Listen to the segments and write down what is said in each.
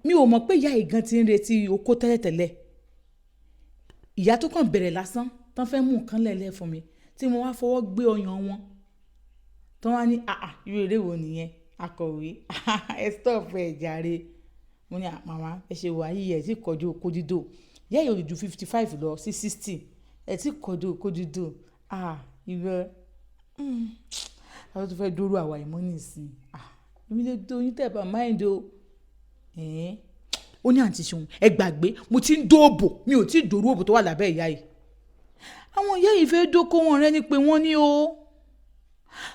mi ò mọ̀ pé ìyá ìgan ti ń retí okó tẹ́lẹ̀tẹ́lẹ̀. Ìyá tó kàn bẹ̀rẹ̀ lásán tán fẹ́ mú nǹkan lẹ̀lẹ́ fún mi tí mo wá fọwọ́ gbé ọyàn wọn tán wá ní irú eré wo nìyẹn akọ̀wé ẹ stop ẹ jàre. Mo ní màmá ẹ ṣe wà yìí ẹ ti kọjú okó dídò ìyá yìí ò lè ju 55 lọ sí 60 ẹ ti kọjú okó dídò ìwọ àwọn tó fẹ́ dúró àwa ìmọ̀ nìsín èmi lè do yín tẹ̀ bá mind o. Ó ní àǹtí Ṣeun ẹ gbàgbé mo ti ń dóòbò mi ò tí ì dòrú òbò tó wà lábẹ́ ìyá yìí. Àwọn ìyá yìí fẹ́ dóko wọn rẹ́ ni pé wọ́n ní o.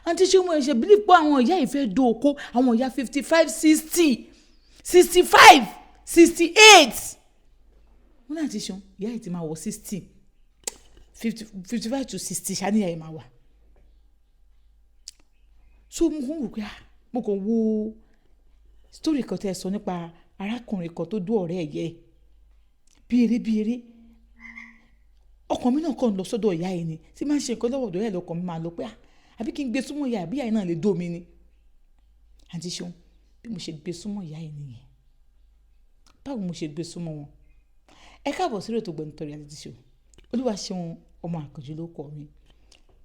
Àǹtí Ṣeun mo ṣe bílí pé àwọn ìyá yìí fẹ́ dóko àwọn ìyá 55 60 65 68. Wọ́n ní àǹtí Ṣeun ìyá yìí ti máa wọ 60 55 to 60 ṣáà ní ìyá yìí máa wà. So mo kàn wò pé mo kàn wo story kan tẹ́ ẹ sọ nípa arákùnrin kan tó dó ọ̀rẹ́ ẹ̀ yẹ bí eré ọkàn mi náà kàn lọ sọ́dọ̀ ìyá yìí ni tí máa ń ṣe nǹkan lọ́wọ́ ọ̀dọ̀ ẹ̀ lọ́kàn mi máa lọ pé àbí kí n gbé súnmọ́ ìyá àbí ìyá yìí náà lè dó mi ni. Àǹtí Ṣeun bí mo ṣe gbé súnmọ́ ìyá yìí nìyẹn. Báwo mo ṣe gbé súnmọ́ wọn. Ẹ káàbọ̀ sí ètò Gbẹ̀nutọ́rẹ́ Àǹtí Ṣeun Olúwaṣeun ọmọ Àkànjí ló kọ mi.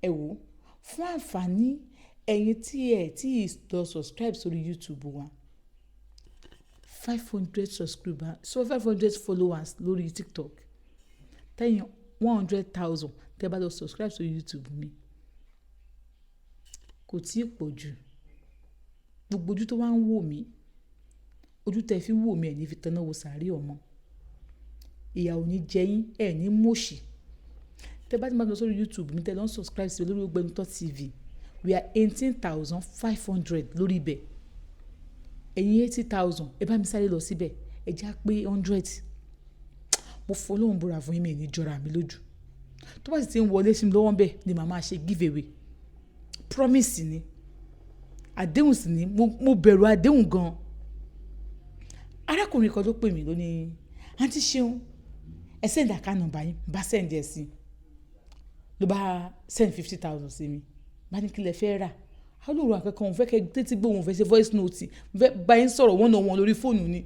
Ẹ wò fún àǹfààní ẹ̀yin tí ẹ tí lọ subscribe sórí YouTube wa 500 subscribers so 500 followers lórí TikTok tẹ́yìn 100,000 tẹ́ bá lọ subscribe sórí YouTube mi kò tí ì pọ̀ jù. Gbogbo ojú tó wá ń wò mí ojú tẹ́ fi wò mí ẹ̀ ní fi tanná wo sàárè ọmọ ìyà ò ní jẹ yín ẹ̀ ní mọ̀ṣì. Tẹ́ bá ti máa lọ sórí YouTube mi tẹ́ lọ subscribe sí lórí Ògbẹ́nutọ́ TV we are 18,500 lórí ibẹ̀. Ẹ̀yin 80,000 ẹ bá mi sáré lọ síbẹ̀ ẹ já pé 100. Mo fọlọ́run búra fún yín mi ní jọra mi lójú. Tó bá sì ti ń wọlé sí mi lọ́wọ́ bẹ́ẹ̀ ni màá máa ṣe give away. Promise ni àdéhùn sì ni mo bẹ̀rù àdéhùn gan. Arákùnrin kan ló pè mí lónìí Àǹtí Ṣeun ẹ send account number yín bá send ẹ sí ló bá send 50,000 sí mi bá ní kí lẹ fẹ́ rà á lóòrò àkẹ́kọ̀ọ́ òun fẹ́ kẹ́ tètè gbé òun fẹ́ ṣe voice note fẹ́ bá yín sọ̀rọ̀ wọ́n náà wọn lórí fóònù ni.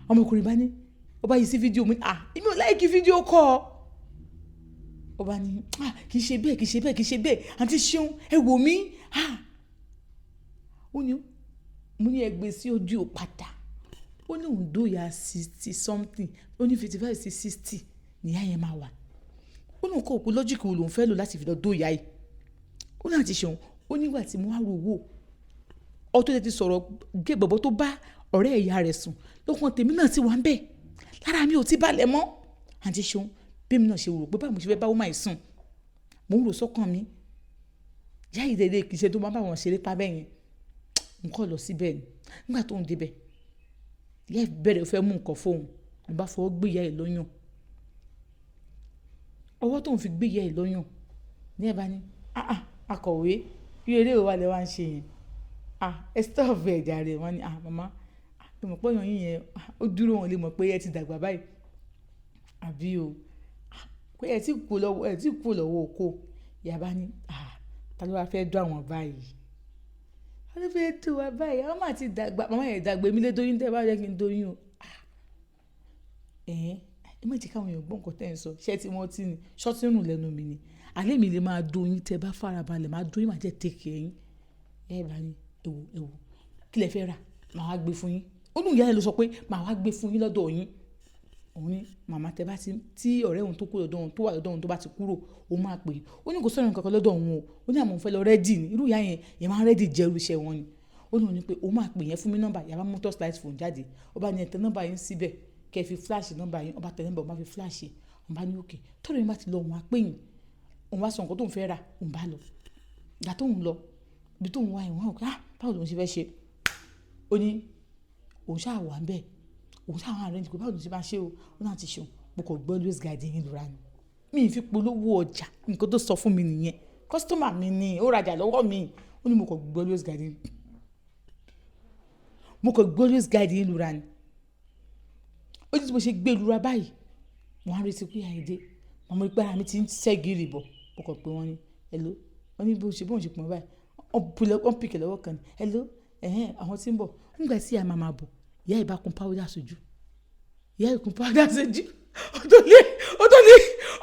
Ọmọkùnrin bá ní ó bá yí sí fídíò mi èmi ò láìkí fídíò kọ́ ó bá ní kì í ṣe bẹ́ẹ̀ Àǹtí Ṣeun ẹ wò mí ó ní mo ní ẹgbẹ́ sí ojú padà ó ní òun dóyà 60 something ó ní 55 sí 60 níyà yẹn máa wà ó ní nǹkan òkú lọ́jíìkì wo lòun fẹ́ lò láti fi lọ dóyà yìí ó ní Àǹtí Ṣeun ó nígbà tí mo wá rò wò ọtọ́ tẹ́ ti sọ̀rọ̀ gé bọ̀bọ̀ tó bá ọ̀rẹ́ ìyá rẹ̀ sùn lókun tèmi náà ti wà ń bẹ̀ lára mi ò ti balẹ̀ mọ́. Àǹtí Ṣeun bí mi náà ṣe rò pé báwo mo ṣe fẹ́ bá wọ́n máa sùn mo ń rò sọ́kàn mi yá ìdẹ́dẹ́ kì í ṣe tó máa bá wọn ṣeré pa bẹ́ẹ̀ yẹn nǹkan lọ síbẹ̀ ni nígbà tó ń débẹ̀ ìyá ìbẹ̀rẹ̀ fẹ́ mú nǹkan fóun ló bá fọwọ́ gbé ìyá ẹ̀ lọ́yàn ọwọ́ tó ń fi gbé ìyá ẹ̀ lọ́yàn ní ẹ̀ bá ní akọ̀wé bí eré òwà lẹ wá ń ṣe yẹn ẹ stop ẹ̀ jàre wọ́n ní màmá mo mọ̀ pé ọyàn yín yẹn ó dúró wọn lè mọ̀ pé ẹ ti dàgbà báyìí àbí o pé ẹ ti kú lọ́wọ́ oko ìyá bá ní ta ló wá fẹ́ dún àwọn báyìí wọ́n ló fẹ́ dún wa báyìí àwọn máa ti dàgbà màmá yẹn dàgbà èmi lé dóyún tẹ́ bá yẹ kí n dóyún o ẹ má jẹ́ káwọn èèyàn gbọ́ nǹkan tẹ́ ń sọ ṣé tí wọ́n ti ní ṣọ́ọ́tì rùn lẹ́nu mi ni alẹ́ mi lè máa dóyún tẹ́ bá farabalẹ̀ máa dóyún máa jẹ́ tèkè yín ẹ bá ní ewu kí lẹ fẹ́ rà màá wá gbé fún yín ó nù ìyá ẹ ló sọ pé màá wá gbé fún yín lọ́dọ̀ yín òun ní màmá tẹ́ bá ti tí ọ̀rẹ́ òun tó kúrò lọ́dọ̀ òun tó wà lọ́dọ̀ òun tó bá ti kúrò òun máa pè é ó ní kò sọ̀rọ̀ nǹkan kan lọ́dọ̀ òun o ó ní àmọ́ òun fẹ́ lọ rẹ́dì ní irú ìyá yẹn máa ń rẹ́dì jẹ́ irú iṣẹ́ wọn ni ó ní òun ní pé òun máa pè yẹn fún mi nọ́mbà yàrá mú torchlight phone jáde ó bá ní ẹ tẹ nọ́mbà yín síbẹ̀ kẹ́ fi flash nọ́mbà yín ó bá tẹ nọ́mbà òun bá fi flash òun bá ní òkè tọ́rọ̀ yín bá ti lọ òun á pè yín òun wá sọ nǹkan tóun fẹ́ rà òun bá lọ ìgbà tóun lọ ibi tóun wá ìwọ̀n òkè báwo lòun ṣe fẹ́ ṣe ó ní òun ṣáà wà ń bẹ̀ òun ṣáà wà arrange pé báwo lòun ṣe máa ṣe o ó náà ti ṣeun mo kàn gbọ́ always guide yín lura ni mi ì fi polówó ọjà nǹkan tó sọ fún mi nìyẹn kọ́sítọ́mà mi ni ó rajà lọ́wọ́ mi ó ní mo kàn gbọ́ always guide yín mo kàn gbọ́ always guide yín lura ni ó ní tí mo ṣe gbé lura báyìí mo á retí pé àìdé màmá ìpara mi ti ń ṣẹ́gìrì bọ̀ mo kàn pé wọ́n ní hello wọ́n ní bó ṣe pọ̀ báyìí wọ́n pìkẹ̀ lọ́wọ́ kan ní hello àwọn tí ń bọ̀ nígbà tí a máa bọ̀ ìyá ẹ̀ bá kun powder sójú ìyá ẹ̀ kun powder sójú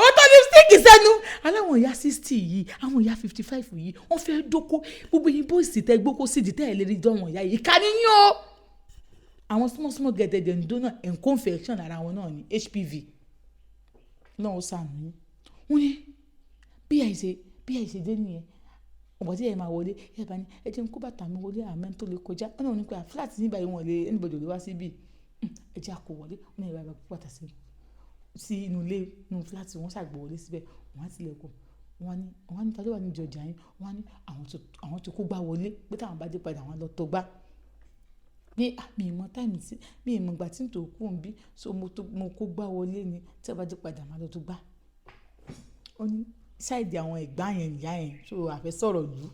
ó tó ní stick sẹ́nu. aláwọn ìyá 60 yìí àwọn ìyá 55 yìí wọ́n fẹ́ dóko gbogbo yín bóyìí tẹ́ gbókó sí ìdítẹ́ ẹ̀ lérí dánwọ̀n ìyá yìí ìkànnì yín o. àwọn small gẹ̀dẹ̀dẹ̀ ń dóná ẹ̀ ń confection ara wọn náà ní HPV náà ó sàmì wọ́n ní bí àìṣe dé nìyẹn ọ̀pọ̀ tí ẹ̀ máa wọlé ẹ̀ bá ní ẹ jẹ́ n kó bàtà mi wọlé àmẹ́ tó lè kọjá ọ̀nà òní pé flat nígbà yìí wọ́n lè anybody lè wá síbí ẹ jẹ́ àkó wọlé ọ̀nà ìwà ìbá pàtà sí inú ilé inú flat wọ́n ṣàgbọ̀ wọlé síbẹ̀ wọ́n á tilẹ̀kùn wọ́n ní tàbí wà ní ìjọjà yín wọ́n ní àwọn tó kó gbá wọlé pé táwọn bá dé padà àwọn lọ tó gbá pé mi ìmọ̀ táìmì sí mi ìmọ̀ ìgbà tí n tó kú ń bí so mo kó gbá wọlé ni tí a bá dé padà máa lọ tó gbá. ó ní ṣáìdì àwọn ìgbà yẹn ìyá yẹn so àfẹ́ sọ̀rọ̀ lù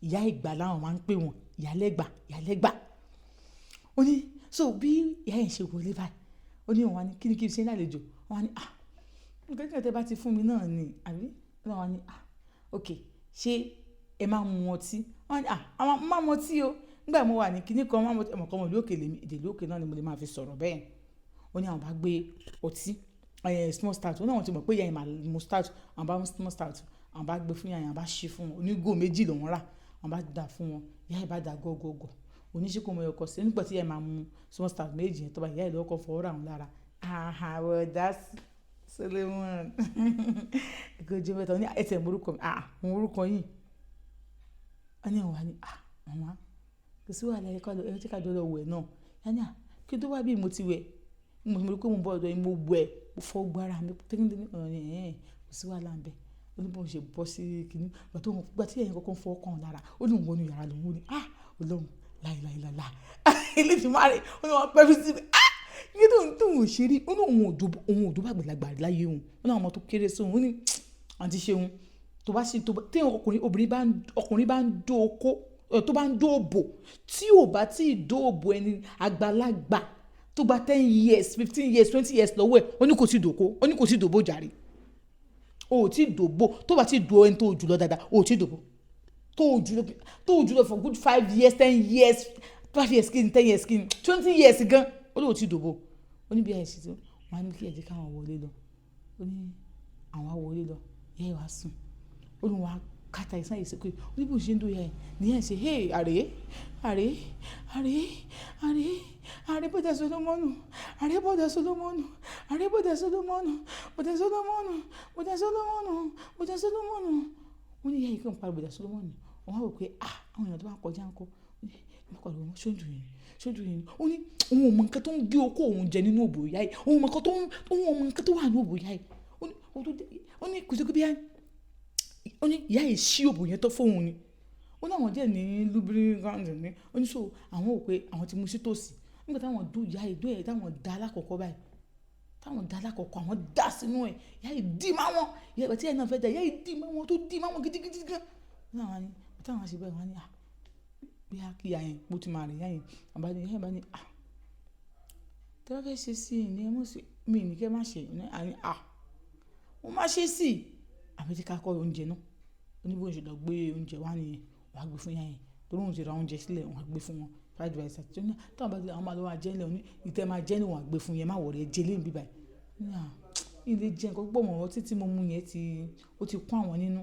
ìyá ìgbà láwọn máa ń pè wọ́n ìyálẹ́gbà ó ní so bí ìyá yẹn ṣe wọlé báyìí ó ní wọn ní kí ni kí n ṣe lálejò wọn ní nǹkan tí tẹ bá ti fún mi náà ni àbí wọn ní ok ṣé ẹ máa mu ọtí wọn ní àwọn máa mu ọtí o nígbà mo wà ní kinní kan máa mu ọtí ẹ̀mọ̀kan ìlú òkè lèmi èdè ìlú òkè náà ni mo lè máa fi sọ̀rọ̀ bẹ́ẹ̀ ó ní àwọn bá gbé ọtí small start ó ní àwọn ti mọ̀ pé ìyá yẹn máa mu start àwọn bá mu small start àwọn bá gbé fún ìyá yẹn àwọn bá ṣí fún wọn onígò méjì lòún rà àwọn bá dà fún wọn ìyá yẹn bá dà gọ́gọ́gọ́ oníṣègùn ọmọ ẹ̀kọ́ sí nígbà tí ìyá yẹn máa mu small start méjì yẹn tó bá ìyá yẹn lọ́kọ̀ fọwọ́ rà wọn lára well that's Solomon gojú mẹ́ta ní ẹsẹ̀ morúkọ mo orúkọ yìí wọ́n ní wà ní màmá kò sí wàhálà ẹ̀rọ tí ká jọ lọ wẹ̀ náà yánà kí tó wá bí mo ti wẹ̀ mo rí pé mo bọ́ ọ̀dọ̀ yìí mo wẹ̀ mo fọ́ gbára mi tẹ́kíndínlẹ́ kò sí wàhálà ń bẹ̀ ó ní bó ṣe bọ́ sí kìíní gbà tí ẹ̀yìn kọ́kọ́ fọ́ kàn lára ó ní òun yàrá lòun ó ní Ọlọ́run láìláìláìlá ilé ti máa rí ó ní wọn pẹ́ fi sí mi ní tó ń ṣe rí ó ní òun ò dúbà gbàlagbà láyé òun ó ní àwọn ọmọ tó kéré sí òun ó ní àti ṣe òun tó bá ṣe tí ọkùnrin bá ń dó okó tó bá ń dó òbò tí ò bá tí ì dó òbò ẹni àgbàlagbà tó gba 10 years 15 years 20 years lọ́wọ́ ẹ̀ ó ní kò sí dòkó ó ní kò sí dòbò jàre o ò tí ì dòbò tó bá tí ì dó ẹni tó jùlọ dáadáa o ò tí ì dòbò tó jùlọ for good 5 years 10 years 5 years skin 10 years skin 20 years gan ó lóò tí dòbò ó ní bí àìsí tó wọn á ní kí ẹ̀jẹ̀ káwọn wọlé lọ ó ní àwọn wọlé lọ ìyá ẹ̀ wá sùn ó ní wọn á kàtà ìsàn yìí sókè ó ní bó ṣe ń dó ìyá ẹ̀ ní ẹ̀ ṣe hey àrè bọ́dà Solomonu wọ́n ní ìyá yìí kàn parí bọ́dà Solomonu wọ́n á rò pé àwọn èèyàn tó bá kọjá ń kọ́ mọ́kànlá wọn ṣojú yìí ó ní òun ò mọ nǹkan tó ń gé okó òun jẹ nínú òbò ìyá yìí òun ò mọ nǹkan tó wà ní òbò ìyá yìí ó ní kò sí pé bí ó ní ìyá yìí ṣí òbò yẹn tó fóun ni ó ní àwọn díẹ̀ ní lubricant ní ó ní so àwọn ò pé àwọn ti mú sí tòsí nígbà táwọn dó ìyá yìí dó ẹ̀ táwọn dá alákọ̀ọ́kọ́ báyìí àwọn dá sínú ẹ̀ ìyá yìí dì má wọn ìyá ìgbà tí ìyá náà fẹ́ dá ìyá yìí dì má wọn tó dì má wọn gidigidi gan táwọn àṣẹ bẹ́ẹ̀ wọ́n ní bí a kí yẹn mo ti máa rìn yẹn àbájá yẹn bá ní tí wọ́n fẹ́ ṣe sí i ní ẹmọ́ sí mi ní kẹ́ má ṣe ní àní mo má ṣe sí i àbí tí ká kọ́ oúnjẹ náà oníbò ń ṣe lọ gbé oúnjẹ wá nìyẹn wàá gbé fún yẹn torí òun ti ra oúnjẹ sílẹ̀ wọ́n á gbé fún wọn fried rice àti tí wọ́n bá ti àwọn máa lọ́wọ́ ajẹ́lẹ̀ òní ìtẹ́ máa jẹ́ ní wọ́n á gbé fún yẹn má wọ̀rẹ́ jẹ́ lé níbí báyìí ilé jẹ́ nǹkan púpọ̀ mọ́ ọtí tí mo mú yẹn ó ti kún àwọn nínú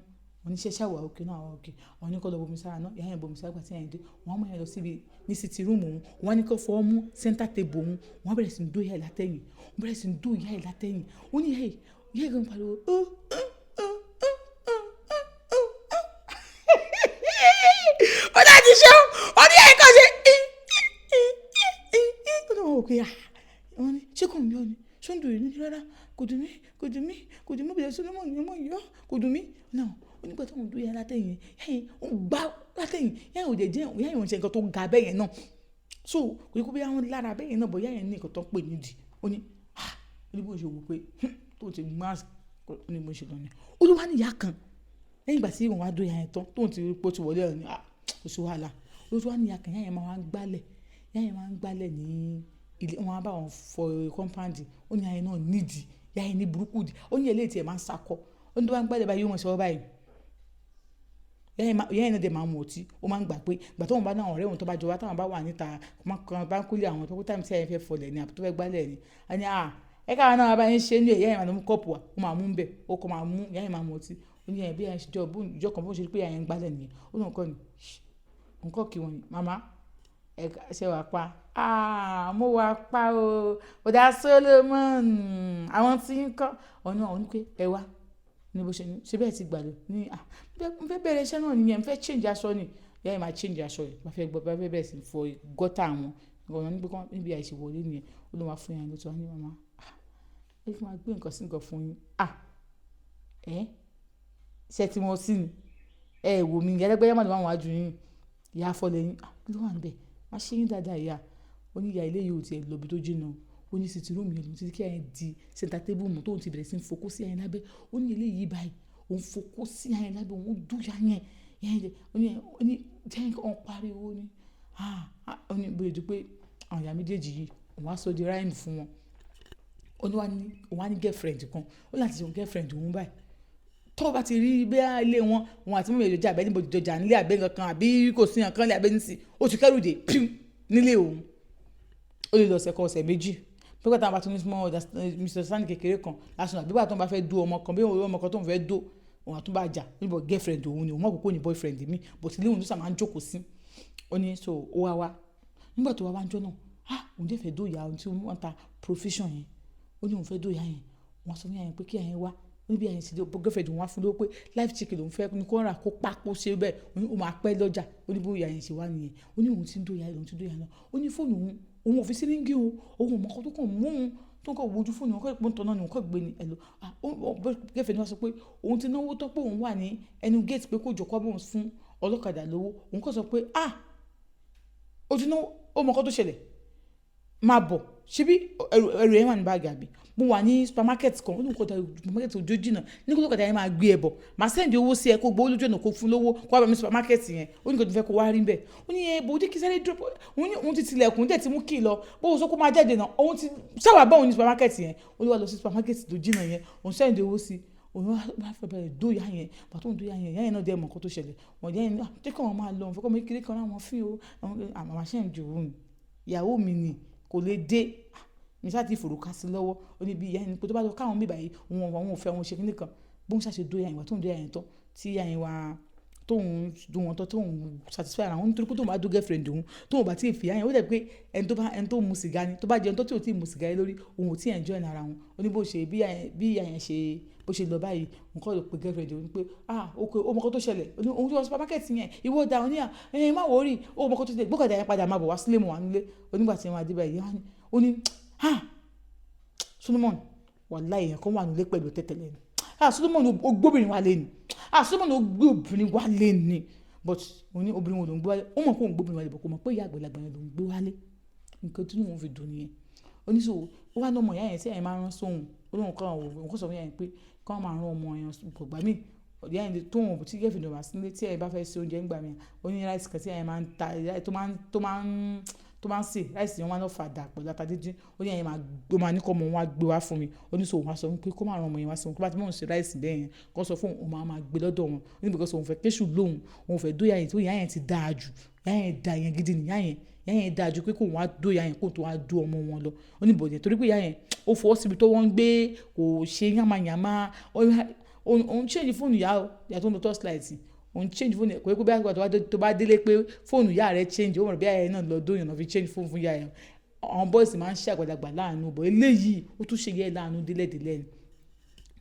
wọ́n ní ṣẹ́ṣẹ́ àwọ̀ òkè náà àwọ̀ òkè wọ́n ní kọ́ lọ bomi sára náà ìyá yẹn bomi sára gbà tí yẹn dé wọ́n mú yẹn lọ síbi ní sitting room òun wọ́n ní kó fọwọ́ mú center table òun wọ́n bẹ̀rẹ̀ sí ní dó ìyá ẹ̀ látẹ̀yìn ó ní ìyá ẹ̀ gan pariwo ó láti ṣe ó ní ẹ̀ka ṣe ó ní wọn òkè wọ́n ní ṣé kò ń yọ ni ṣó ń dùn yìí ní rárá kò dùn mí bẹ̀rẹ̀ Solomon ni mo yọ kò dùn mí náà onígbà tó ń dún yẹn látẹ̀yìn yẹn ń gbá látẹ̀yìn yẹn ò jẹ́ yẹn ò ń ṣe nǹkan tó ga bẹ́ẹ̀ yẹn náà so kò yẹ kó bí àwọn lára bẹ́ẹ̀ yẹn náà bọ̀ yẹn ní nǹkan tó ń pè nídìí ó ní bó ṣe wò pé tó ti mask ó ní bó ṣe lọ ní olúwa níyà kan lẹ́yìn ìgbà tí ìwọ̀n wá dún yẹn tán tó ń ti rí pé ó ti wọlé ọ̀ ní kò sí wàhálà olúwa níyà kan yẹn máa ń gbálẹ̀ ní ilé wọn á bá wọn fọ kọ́ńpáǹdì ó ní ayé náà nídìí yáyé ní burúkú dì ó ní eléyìí tí ẹ máa ń sakọ ó ní tó bá ń gbálẹ̀ báyìí yóò mọ̀ ṣọwọ́ báyìí ìyá yẹn náà dẹ̀ máa mu ọtí ó máa ń gbà pé ìgbà tóun bá náà ọ̀rẹ́ òun tó bá jọ wá táwọn bá wà níta bá ń kúlé àwọn tó kó táìmù tí ìyá yẹn fẹ́ fọlẹ̀ ni àbí tó fẹ́ gbálẹ̀ ni a ní ẹ káwọn náà bá yẹn ṣe ní ìyá yẹn máa mú kọ́ọ̀pù wa ó máa mú bẹ́ẹ̀ ó kọ́ máa mú ìyá yẹn máa mu ọtí ó ní bí ìyá yẹn ṣe ìjọ kan bó ṣe pé ìyá yẹn ń gbálẹ̀ nìyẹn ó náà kọ́ ni nǹkan kí wọ́n ni màmá ẹ ṣe wà pa mo wà pa o ọ̀dà Solomon àwọn tí ń kọ́ ọ̀nà ọ̀hún pé ẹ wá ní bó ṣe ní ṣe bẹ́ẹ̀ ti gbà lọ ní fẹ́ bẹ̀rẹ̀ iṣẹ́ náà nìyẹn fẹ́ change aṣọ ni ìyá yẹn máa change aṣọ rẹ̀ bá fẹ́ gbọ́ bá fẹ́ bẹ̀rẹ̀ sí fọ gọ́tà àwọn ọ̀nà níbi àìsí wọlé nìyẹn ó ló máa fún yẹn lótú wá ní màmá ẹ fi máa gbé nǹkan sí nǹkan fún yín ṣe tí wọ́n sí ni ẹ wò mí ìyá ẹlẹ́gbẹ́ yàmọ̀ àwọn àjù yín ìyá afọlẹ̀ yín ló wà níbẹ̀ má ṣe yín dáadáa ìyá oníyà ilé yìí ò tiẹ̀ lọ́bi tó jìnnà ó ní sìtì rúùmù yẹn ló ti kí ẹ̀yìn di sẹ́ńtà tébù mú tóun ti bẹ̀rẹ̀ sí ń fokó sí ẹ̀yìn lábẹ́ ó ní ilé yìí báyìí òun fokó sí ẹ̀yìn lábẹ́ òun dúyà yẹn ó ní jẹ́ ọ̀n pariwo ni ó ní bóyá ju pé àwọn ìyá méjèèjì yìí òun á sọ di ráìmù fún wọn ó ní òun á ní girlfriend kan ó láti ṣe girlfriend òun báyìí tó bá ti rí bí ilé wọn àti mú ìjọjà àbẹ́ níbo ìjọjà nílé àbẹ́ kankan àbí kò sí nǹkan lé àbẹ́ nísì ó ti kẹ́rù dé píù nílé òun ó lè lọ ọ̀sẹ̀ méjì pípẹ́ táwọn bá tún ní small mr sani kékeré kan lásán àbí bàtà tó ń bá fẹ́ dó ọmọ kan bí ọmọ kan tó ń fẹ́ dó òun àtúbà jà níbo girlfriend òun ni òun mọ̀ kókó ní boyfriend mi bó ti lé òun tó sàmà ń jókòó sí ó ní so ó wá nígbà tó wá ń jọ náà òun dẹ̀ fẹ́ dó ìyá òun tí wọ́n ta provision yẹn ó ní òun fẹ́ dó ìyá yẹn wọ́n sọ ní ìyá yẹn pé kí ìyá yẹn wá níbi àyìn sí girlfriend òun wá fún lówó pé life chicken lòun fẹ́ ní kó rà kó pákó ṣe bẹ́ẹ̀ ó máa pẹ́ lọ́jà ó ní bó ìyá yẹn ṣe wá nìyẹn ó ní òun ti ń dó ìyá náà ó ní fóònù òun ò fi sí ríngì o òun ò mọ̀kọ́ tó kàn mú òun tó kàn wojú fóònù òun kọ́ ìpín tọ́nà ni òun kọ́ gbé ni ẹ̀lò girlfriend wá sọ pé òun ti náwó tó pé òun wà ní ẹnu gate pé kó jọ̀kọ́ bóun fún ọlọ́kadà lówó òun kọ́ sọ pé ó ti náwó ó mọ̀kọ́ tó ṣẹlẹ̀ máa bọ̀ ṣíbí ẹrù ẹ̀ wà ní báàgì àbí mo wà ní supermarket kan ó ní nǹkan supermarket ojú jìnnà ní kó lókàtà yẹn máa gbé ẹ bọ̀ màá sẹ́ndì owó sí ẹ kó gbowó lójú ọ̀nà kó fún lówó kó wá bá mi supermarket yẹn ó ní kó tó fẹ́ kó wá rí bẹ́ẹ̀ ó ní bòdì kí sáré drop òun ti tilẹ̀kùn dẹ̀ ti mú kí lọ bó o sọ kó máa jáde náà òun ti sáwà bá òun ní supermarket yẹn ó ní wá lọ sí supermarket tó jìnnà yẹn òun sẹ́ndì owó sí òun wá fẹ́ bẹ̀rẹ̀ dóyà yẹn bàtà òun dóyà yẹn náà dẹ̀ mọ̀ nǹkan tó ṣẹlẹ̀ wọ́n yẹn ní jẹ́ kí wọ́n máa lọ fẹ́ kọ́ mi kiri kan láwọn fín o àmọ́ àṣẹ ìjò òun ìyàwó mi ni kò lè dé ní sáà ti fòrùka sí lọ́wọ́ ó ní bí ìyá ẹni pé tó bá lọ káwọn mìíràn yìí òun ò fẹ́ wọn ṣe kíní kan bóun ṣàṣe dóyà ìwà tóun dóyà yẹn tán tí ìyá yẹn wá tóun dùn wọn tán tóun satisfy ara wọn nítorí pé tóun bá dó girlfriend òun tóun bá tí ì fi ìyá yẹn ó dẹ̀ pé ẹni tó mu sìgá ni tó bá jẹun tó tí ò tí ì mu sìgá yẹn lórí òun ò tí ì enjoy ara wọn ó ní bó ṣe bí ìyá yẹn ṣe bó ṣe lọ báyìí nǹkan ló pe girlfriend òun pé ok ó mọ kó tó ṣẹlẹ̀ òun tó wọ supermarket yẹn ìwọ da òun ní má wọrí ó mọ kó tó ṣẹlẹ̀ gbọ́kàdá yẹn padà máa bọ̀ wá sílé mọ̀ wá nílé onígbà tí wọ́n adé báyìí ó ní Solomon wàláhì èèyàn kan wà nílé pẹ̀lú tẹ́tẹ̀lẹ́ ni Solomon ó gbóbìnrin wálé ni Solomon ó gbé obìnrin wálé ni but òun ní obìnrin wọn ló ń gbé wálé ó mọ̀ pé òun gbóbìnrin wálé bọ̀ kò mọ̀ pé ìyá àgbàlagbà yẹn ló ń gbé wálé nǹkan tí wọ́n fi dùn nìyẹn oníṣòwò ó wá ní ọmọ ìyá yẹn tí ẹ̀yìn máa rán sóhun olóhùn kan òun kò sọ fún ìyá yẹn pé kí wọ́n máa rán ọmọ yẹn gbọ̀gbà míì ìyá yẹn tó wọn tí gẹ́fì lọ́wọ́ sílé tí ẹ̀yìn bá fẹ́ ṣe oúnjẹ ńgbà míì ó ní ráìsì kan tí ẹ̀yìn máa ń ta tó máa ń sè ráìsì yẹn wọn náà fàdà pẹ̀lú atadéjì ó ní ẹ̀yìn máa ní kọ́ ọmọ wọn á gbé wá fún mi oníṣòwò wọn sọ pé kó máa rán ọmọ yẹn wá sí wọn kó bá ti mọ̀ ń ṣe ráìsì bẹ́ẹ̀ yẹn kó sọ fún òun máa gbé lọ́dọ̀ wọn ó ní bìkọ́sì òun fẹ́ kéṣù lóhùn òun fẹ́ dóyà yẹn tó yà yẹn ti dáa jù yà yẹn da yẹn gidi ni yà yẹn dáa ju pé kó wọn á dóyà yẹn kó tó wá dó ọmọ wọn lọ ó ní bọ̀dẹ̀ torí pé yà yẹn ó fọwọ́ síbi tó wọ́n ń gbé kò ṣe yàmàyàmà òun change fóònù yà tó ń lọ torchlight òun change fóònù ẹ̀ kò yẹ kó bí àgbà tó bá délé pé fóònù yà rẹ̀ change ó mọ̀ bí àyà náà lọ dóyàn náà fi change fóònù fún yà yẹn àwọn boys máa ń ṣe àgbàlagbà láàánú bọ̀ eléyìí ó tún ṣe yẹ láàánú délẹ̀délẹ̀ ni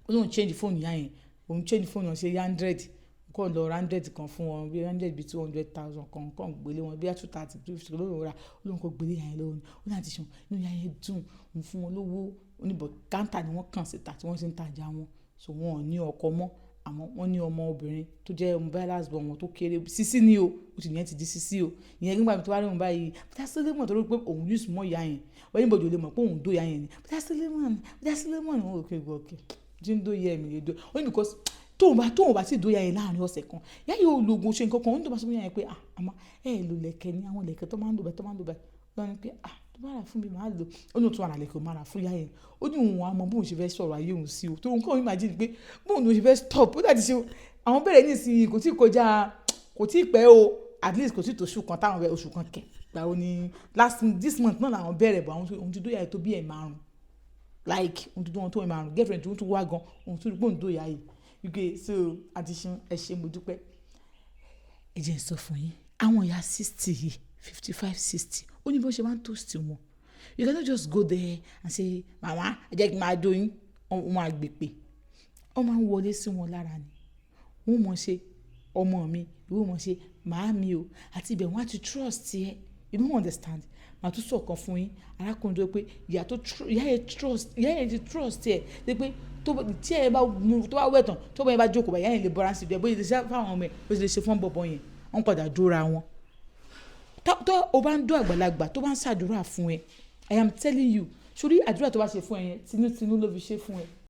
ó lóun change fóònù yà yẹn òun change fóònù ṣe 100 kò lọ 100 kan fún wọn bí 100 bí 200,000 kan gbélé wọn bí 230 250 lóòrùn ra ó lóun kò gbélé yà yẹn lọ́wọ́ ó láti ṣe inú yà yẹn dùn òun fún wọn lówó oníbọ̀ káńtà ni wọ́n kàn síta tí wọ́n ti ń tajà wọn so wọn ò ní ọkọ mọ́ àmọ́ wọ́n ní ọmọ obìnrin tó jẹ́ ọmọ balance bọ̀ wọn tó kéré sísí ni o ó ti yẹn ti di sísí o ìyẹn nígbà tó wá rí wọn báyìí bùtá Solomon tó rí pé òun yóò súnmọ́ ìyá yẹn wọ́n ní bòjò lè mọ̀ pé òun dó ìyá yẹn ni bùtá Solomon wọn ò kí gbọ́ tí ń dó ìyá mi lè dó ó ní because tóun bá sì dó ìyá yẹn láàrin ọ̀sẹ̀ kan ìyá yẹn ò lògùn ṣe nǹkan kan ó ní tó bá sọ fún ìyá yẹn pé àmọ́ lò lẹ̀kẹ̀ ní àwọn lẹ̀kẹ̀ tó máa ń lò báyìí wọ́n ní pé tó bá rà fún mi máa lò ó ní òtún ara lẹ̀kẹ̀ máa rà fún ìyá yẹn ó ní òun àmọ́ bóun ṣe fẹ́ sọ̀rọ̀ ayé òun sí o tó òun kàn imagine pé bóun ló ṣe fẹ́ stop ó dàtí ṣe àwọn bẹ̀rẹ̀ nísìnyí kò tí ì kọjá kò tí ì pẹ́ o at least kò tí ì tó oṣù kan táwọn bẹ oṣù kan kẹ̀ gbà ó ní this month náà làwọn bẹ̀rẹ̀ bọ̀ àwọn ohun ti dóyà tó bí ẹ̀ márùn like ohun ti dó wọn tó ẹ̀ márùn girlfriend tó ń tún wá gan ohun tó rí pé òun dóyà yìí uk so àti ẹ ṣe mo dúpẹ́. ẹ jẹ́ n sọ fún yín àwọn ìyá 60 yìí 55 60 ó ní bó ṣe máa ń toast wọn you cannot just go there and say mama ẹ jẹ́ kí n máa dóyún wọn àgbèpè wọ́n máa ń wọlé sí wọn lára ni wọ́n mọ̀ ṣe ọmọ mi ìwé mọ̀ ṣe màá mi o àti ibẹ̀ wọ́n á ti trust ẹ you don't understand màá tún sọ̀kan fún yín arákùnrin tó pé ìyá yẹn ti trust ẹ ṣe pé tí ẹ bá mú tó bá wẹ̀ tán tó bá yẹn bá jókòó bá ìyá yẹn lè bọ́ra sí ibẹ̀ bóyá lè ṣe fáwọn ọmọ ẹ bó ṣe lè ṣe fún bọ̀bọ̀ yẹn wọ́n padà dúra wọn tó o bá ń dún àgbàlagbà tó bá ń ṣàdúrà fún ẹ I am telling you sórí àdúrà tó bá ṣe fún ẹ yẹn tinútinú ló fi ṣe fún ẹ